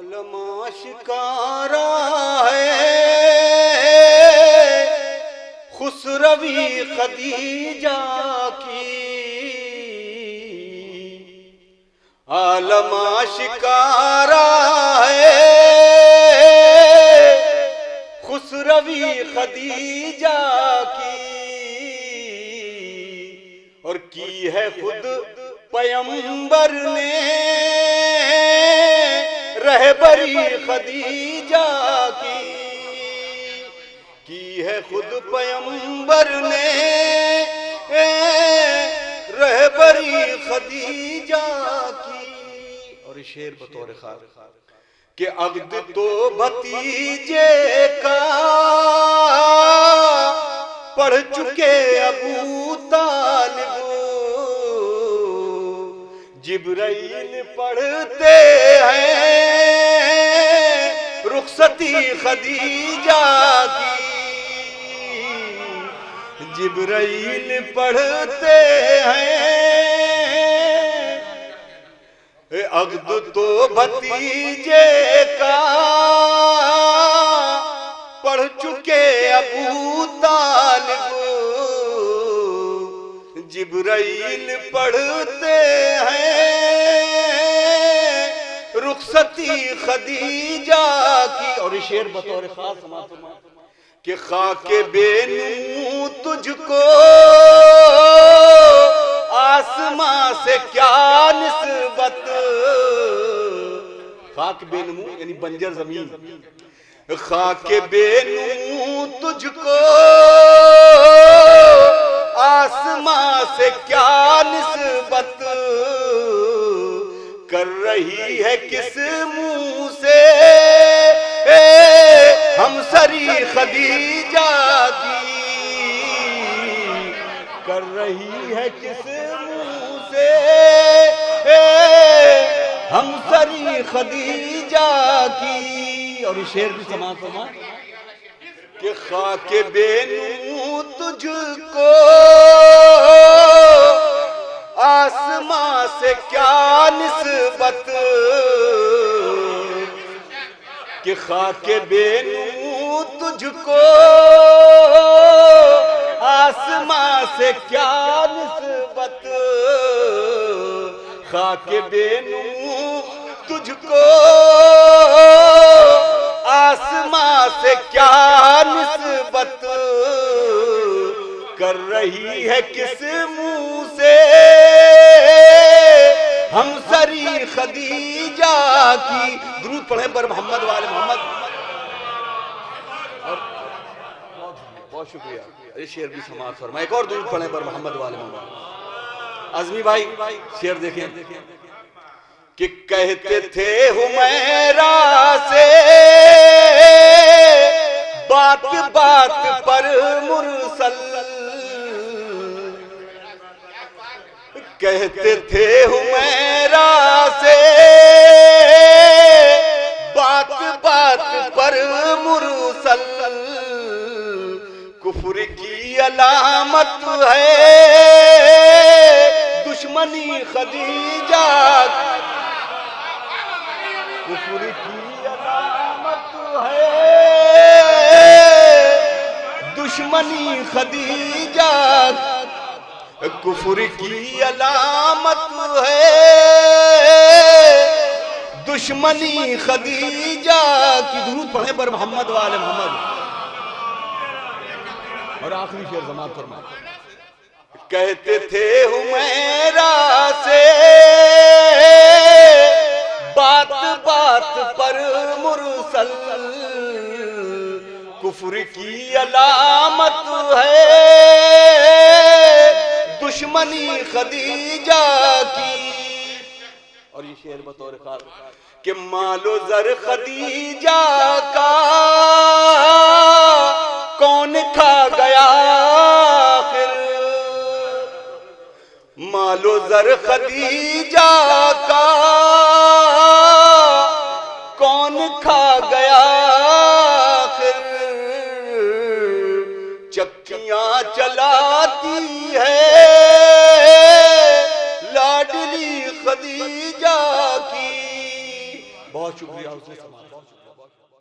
आलमा शिकारा है खुसरवी खदीजा की, आलमा शिकारा है खुसरवी खदीजा की, और की है खुद पैगंबर ने रहबरी खदीजा की है खुद पैगंबर ने रहबरी खदीजा की। और शेर बतौर खार कि अब्द तो भतीजे का पढ़ चुके अबू तालिब, जिब्राइल पढ़ते हैं रुखसती खदीजा की, जिब्राइल पढ़ते हैं अब्द तो भतीजे का पढ़ चुके अबू तालिब, जिब्राइल पढ़ते हैं रुखसती खदीजा की। और शेर बतौर खास समाप्त कि खाके बेनू तुझको आसमां से क्या निस्बत, खाक बेनू यानी बंजर जमीन, खाके बेनू तुझको आसमां से क्या निस्बत, कर रही है किस मुंह से हम सरी खदीजा की, कर रही है किस मुंह से हम सरी खदीजा की। और शेर भी समा कि खाके बेनू तुझको आसमां से क्या निस्बत, कि खाके बेनू तुझको आसमां से क्या निस्बत, खाके बेनू तुझको आसमां से क्या निस्बत, कर रही है किस मुंह से हम सरी खदीजा की। दुरूद पढ़े पर मोहम्मद वाले मोहम्मद। और बहुत शुक्रिया, ये शेर भी समाप्त फरमा। एक और दुरूद पढ़े पर मोहम्मद वाले मोहम्मद। आजमी भाई शेर देखें कि कहते थे हुमैरा से बात बात पर मुरसल, कहते थे हुमैरा से बात बात पर मुरसल, कुफ्र की अलामत है दुश्मनी खदीजा, कुफ्र की अलामत है दुश्मनी खदीजा, कुफ्र की अलामत है दुश्मनी खदीजा की। दुरूद पढ़े पर मोहम्मद वाले मोहम्मद। और आखिरी शेर समाप्त फरमा। कहते थे हुमैरा से बात बात पर मुरसल, कुफ्र की अलामत है दुश्मनी खदीजा की। और ये शेर बतौर खास कि मालो जर खदीजा का कौन खा गया आखिर, मालो जर खदीजा का कौन खा गया आखिर, चक्कियां चलाती है लाडली खदीजा की। बहुत बहुत शुक्रिया उसने समाप्त।